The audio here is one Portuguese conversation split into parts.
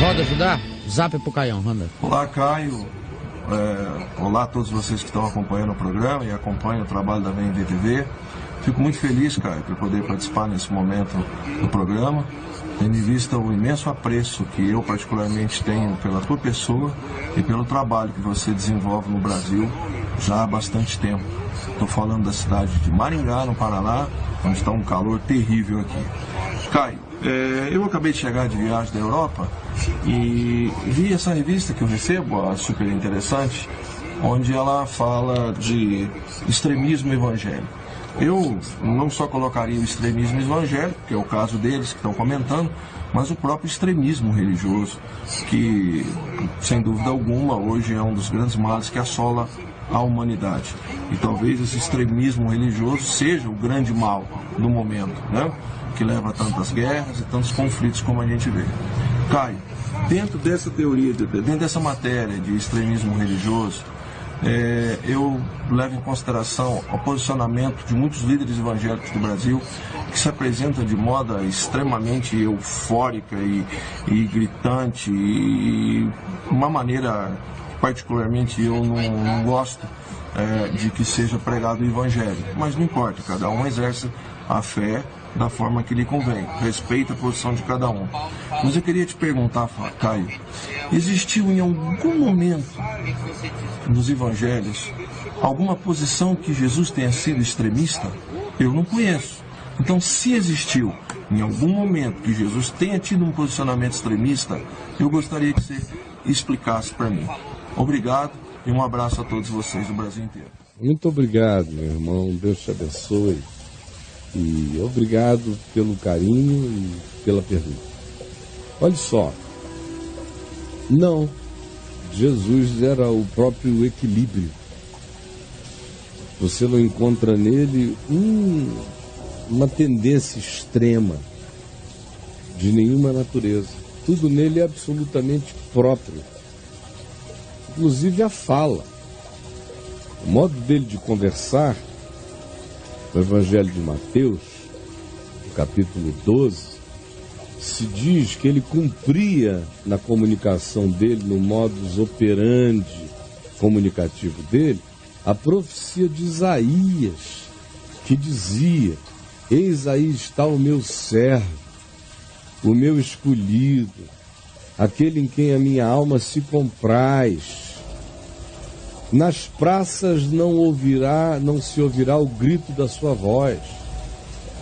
Roda Judá, zap pro Caião, Randa. Olá, Caio. Olá a todos vocês que estão acompanhando o programa e acompanham o trabalho da VMV-TV. Fico muito feliz, Caio, por poder participar nesse momento do programa, tendo em vista o imenso apreço que eu particularmente tenho pela tua pessoa e pelo trabalho que você desenvolve no Brasil já há bastante tempo. Estou falando da cidade de Maringá, no Paraná, onde está um calor terrível aqui. Caio, eu acabei de chegar de viagem da Europa e vi essa revista que eu recebo, a Super Interessante, onde ela fala de extremismo evangélico. Eu não só colocaria o extremismo evangélico, que é o caso deles que estão comentando, mas o próprio extremismo religioso, que, sem dúvida alguma, hoje é um dos grandes males que assola a humanidade. E talvez esse extremismo religioso seja o grande mal do momento, né? Que leva a tantas guerras e tantos conflitos como a gente vê. Caio, dentro dessa teoria, dentro dessa matéria de extremismo religioso, eu levo em consideração o posicionamento de muitos líderes evangélicos do Brasil que se apresentam de moda extremamente eufórica e gritante e uma maneira particularmente eu não gosto de que seja pregado o evangelho, mas não importa, cada um exerce a fé da forma que lhe convém, respeita a posição de cada um. Mas eu queria te perguntar, Caio, existiu em algum momento nos evangelhos alguma posição que Jesus tenha sido extremista? Eu não conheço. Então, se existiu em algum momento que Jesus tenha tido um posicionamento extremista, eu gostaria que você explicasse para mim. Obrigado e um abraço a todos vocês do Brasil inteiro. Muito obrigado, meu irmão. Deus te abençoe. E obrigado pelo carinho e pela pergunta. Olha só, não, Jesus era o próprio equilíbrio. Você não encontra nele uma tendência extrema de nenhuma natureza. Tudo nele é absolutamente próprio. Inclusive a fala. O modo dele de conversar, no Evangelho de Mateus, no capítulo 12, se diz que ele cumpria na comunicação dele, no modus operandi comunicativo dele, a profecia de Isaías, que dizia: eis aí está o meu servo, o meu escolhido, aquele em quem a minha alma se compraz. Nas praças não se ouvirá o grito da sua voz.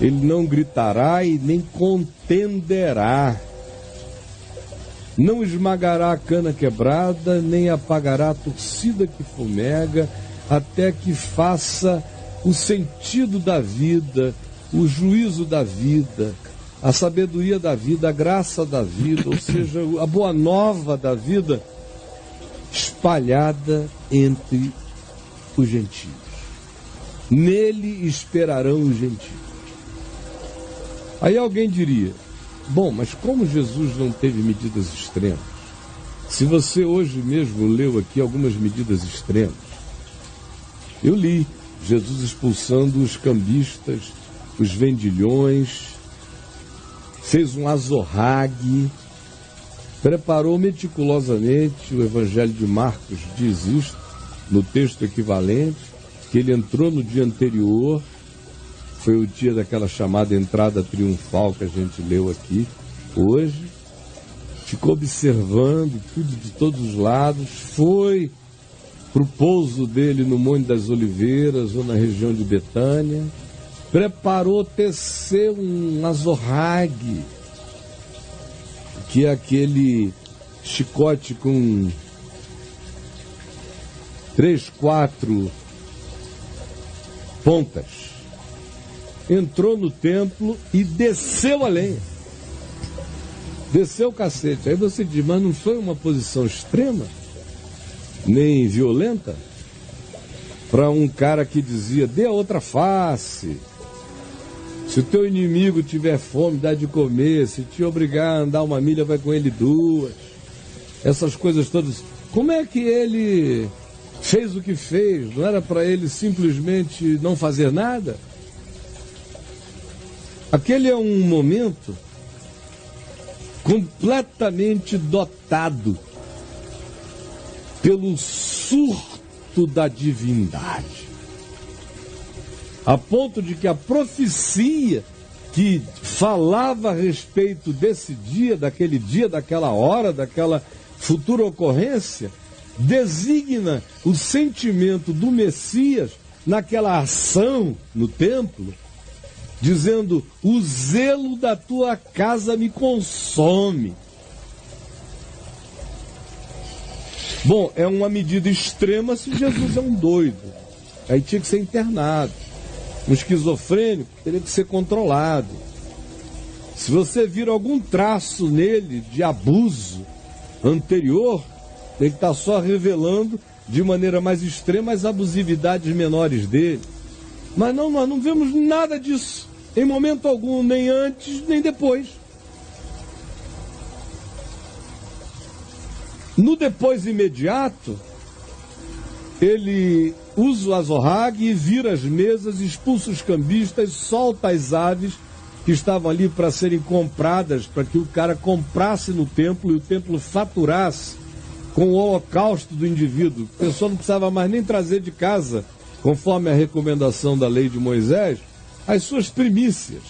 Ele não gritará e nem contenderá. Não esmagará a cana quebrada, nem apagará a torcida que fumega, até que faça o sentido da vida, o juízo da vida, a sabedoria da vida, a graça da vida, ou seja, a boa nova da vida, espalhada entre os gentios. Nele esperarão os gentios. Aí alguém diria: bom, mas como Jesus não teve medidas extremas? Se você hoje mesmo leu aqui algumas medidas extremas, eu li Jesus expulsando os cambistas, os vendilhões, fez um azorrague, preparou meticulosamente. O Evangelho de Marcos diz isso, no texto equivalente, que ele entrou no dia anterior, foi o dia daquela chamada entrada triunfal que a gente leu aqui hoje, ficou observando tudo de todos os lados, foi para o pouso dele no Monte das Oliveiras ou na região de Betânia, preparou, teceu um azorrague, que é aquele chicote com 3, 4 pontas. Entrou no templo e desceu a lenha. Desceu o cacete. Aí você diz: mas não foi uma posição extrema, nem violenta, para um cara que dizia: dê a outra face. Se o teu inimigo tiver fome, dá de comer. Se te obrigar a andar 1 milha, vai com ele 2. Essas coisas todas. Como é que ele fez o que fez? Não era para ele simplesmente não fazer nada? Aquele é um momento completamente dotado pelo surto da divindade, a ponto de que a profecia que falava a respeito desse dia, daquela hora, daquela futura ocorrência, designa o sentimento do Messias naquela ação no templo, dizendo: o zelo da tua casa me consome. Bom, é uma medida extrema se Jesus é um doido. Aí tinha que ser internado. Um esquizofrênico teria que ser controlado. Se você vir algum traço nele de abuso anterior, ele está só revelando de maneira mais extrema as abusividades menores dele. Mas não, nós não vemos nada disso, em momento algum, nem antes, nem depois. No depois imediato, ele usa o azorrague, vira as mesas, expulsa os cambistas, solta as aves que estavam ali para serem compradas, para que o cara comprasse no templo e o templo faturasse com o holocausto do indivíduo. A pessoa não precisava mais nem trazer de casa, conforme a recomendação da lei de Moisés, as suas primícias.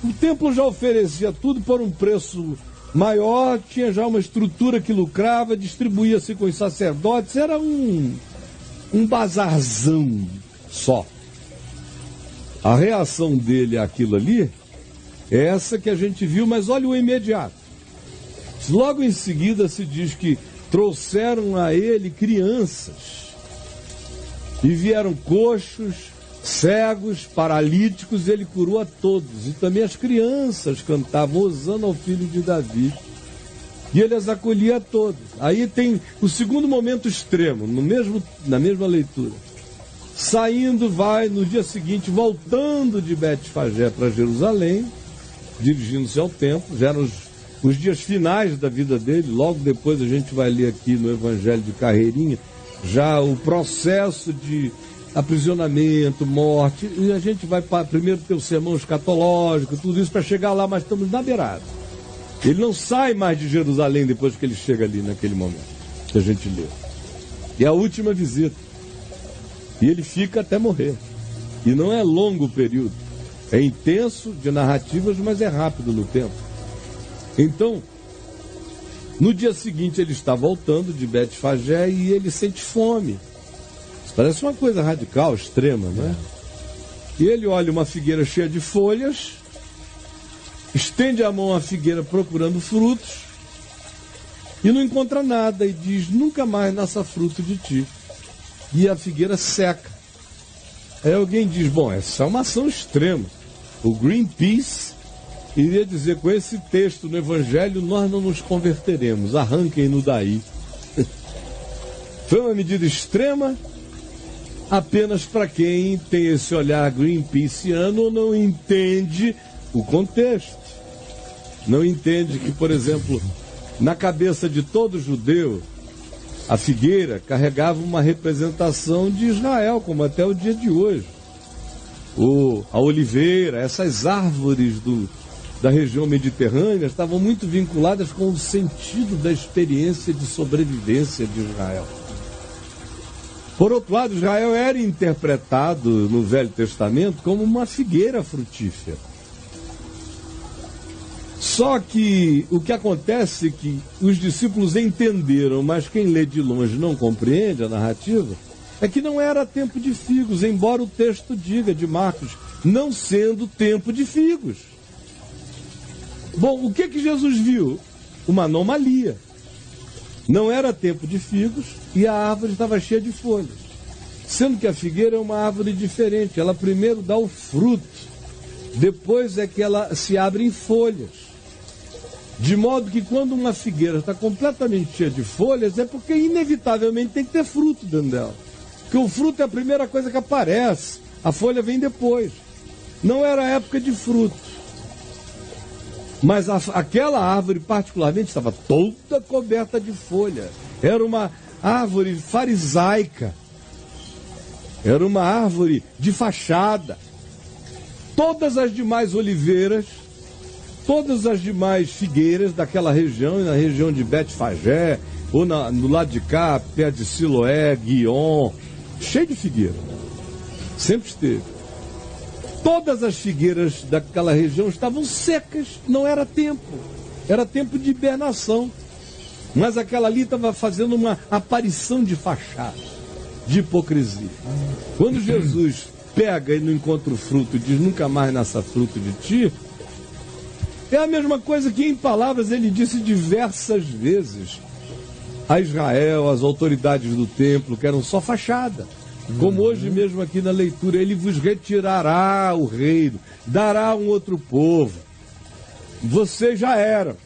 O templo já oferecia tudo por um preço maior, tinha já uma estrutura que lucrava, distribuía-se com os sacerdotes, era um bazarzão só. A reação dele àquilo ali é essa que a gente viu, mas olha o imediato. Logo em seguida se diz que trouxeram a ele crianças e vieram coxos, cegos, paralíticos, ele curou a todos. E também as crianças cantavam hosana ao filho de Davi. E ele as acolhia a todos. Aí tem o segundo momento extremo, na mesma leitura. Saindo, vai no dia seguinte, voltando de Betfagé para Jerusalém, dirigindo-se ao templo. Já eram os dias finais da vida dele. Logo depois a gente vai ler aqui no Evangelho de Carreirinha já o processo de aprisionamento, morte, e a gente vai primeiro ter o sermão escatológico, tudo isso para chegar lá, mas estamos na beirada. Ele não sai mais de Jerusalém depois que ele chega ali naquele momento que a gente lê. E é a última visita. E ele fica até morrer. E não é longo o período. É intenso de narrativas, mas é rápido no tempo. Então, no dia seguinte ele está voltando de Betfagé e ele sente fome. Isso parece uma coisa radical, extrema, não é? E ele olha uma figueira cheia de folhas, estende a mão à figueira procurando frutos e não encontra nada e diz: nunca mais nasça fruto de ti. E a figueira seca. Aí alguém diz: bom, essa é uma ação extrema. O Greenpeace iria dizer: com esse texto no Evangelho nós não nos converteremos, arranquem-no daí. Foi uma medida extrema apenas para quem tem esse olhar greenpeaciano ou não entende o contexto. Não entende que, por exemplo, na cabeça de todo judeu, a figueira carregava uma representação de Israel, como até o dia de hoje. A oliveira, essas árvores da região mediterrânea estavam muito vinculadas com o sentido da experiência de sobrevivência de Israel. Por outro lado, Israel era interpretado no Velho Testamento como uma figueira frutífera. Só que o que acontece é que os discípulos entenderam, mas quem lê de longe não compreende a narrativa, é que não era tempo de figos, embora o texto diga de Marcos, não sendo tempo de figos. Bom, o que Jesus viu? Uma anomalia. Não era tempo de figos e a árvore estava cheia de folhas. Sendo que a figueira é uma árvore diferente. Ela primeiro dá o fruto, depois é que ela se abre em folhas. De modo que quando uma figueira está completamente cheia de folhas, é porque inevitavelmente tem que ter fruto dentro dela. Porque o fruto é a primeira coisa que aparece. A folha vem depois. Não era época de fruto. Mas aquela árvore particularmente estava toda coberta de folha. Era uma árvore farisaica. Era uma árvore de fachada. Todas as demais oliveiras todas as demais figueiras daquela região, na região de Betfagé, ou no lado de cá, perto de Siloé, Guion, cheio de figueira. Sempre esteve. Todas as figueiras daquela região estavam secas, não era tempo. Era tempo de hibernação. Mas aquela ali estava fazendo uma aparição de fachada, de hipocrisia. Quando Jesus pega e não encontra o fruto e diz, nunca mais nasça fruto de ti, é a mesma coisa que em palavras ele disse diversas vezes a Israel, às autoridades do templo, que eram só fachada. Como hoje mesmo aqui na leitura, ele vos retirará o reino, dará um outro povo. Vocês já eram,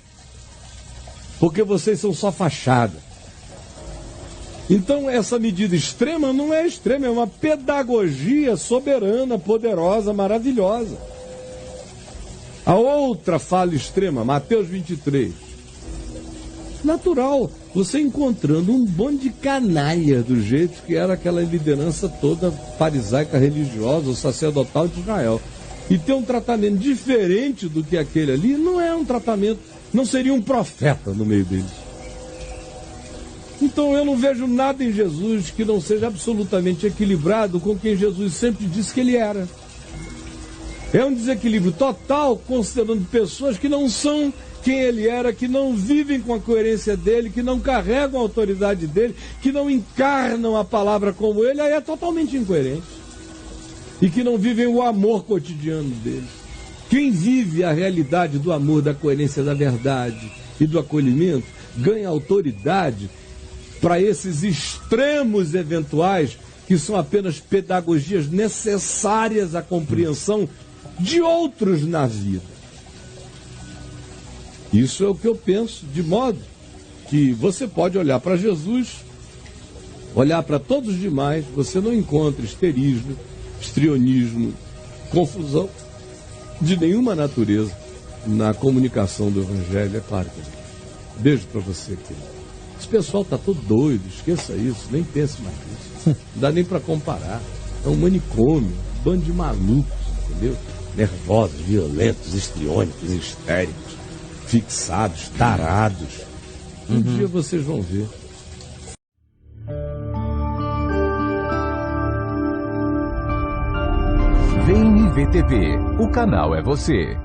porque vocês são só fachada. Então essa medida extrema não é extrema, é uma pedagogia soberana, poderosa, maravilhosa. A outra fala extrema, Mateus 23. Natural, você encontrando um bando de canalha do jeito que era aquela liderança toda farisaica religiosa, ou sacerdotal de Israel. E ter um tratamento diferente do que aquele ali, não é um tratamento, não seria um profeta no meio deles. Então eu não vejo nada em Jesus que não seja absolutamente equilibrado com quem Jesus sempre disse que ele era. É um desequilíbrio total, considerando pessoas que não são quem ele era, que não vivem com a coerência dele, que não carregam a autoridade dele, que não encarnam a palavra como ele, aí é totalmente incoerente. E que não vivem o amor cotidiano dele. Quem vive a realidade do amor, da coerência, da verdade e do acolhimento, ganha autoridade para esses extremos eventuais, que são apenas pedagogias necessárias à compreensão de outros na vida. Isso é o que eu penso, de modo que você pode olhar para Jesus, olhar para todos os demais, você não encontra histerismo, histrionismo, confusão de nenhuma natureza na comunicação do Evangelho, é claro que não. Beijo para você, querido. Esse pessoal está todo doido, esqueça isso, nem pense mais nisso. Não dá nem para comparar. É um manicômio, um bando de malucos, entendeu? Nervosos, violentos, histriônicos, histéricos, fixados, tarados. Um dia vocês vão ver. VMVTV, o canal é você.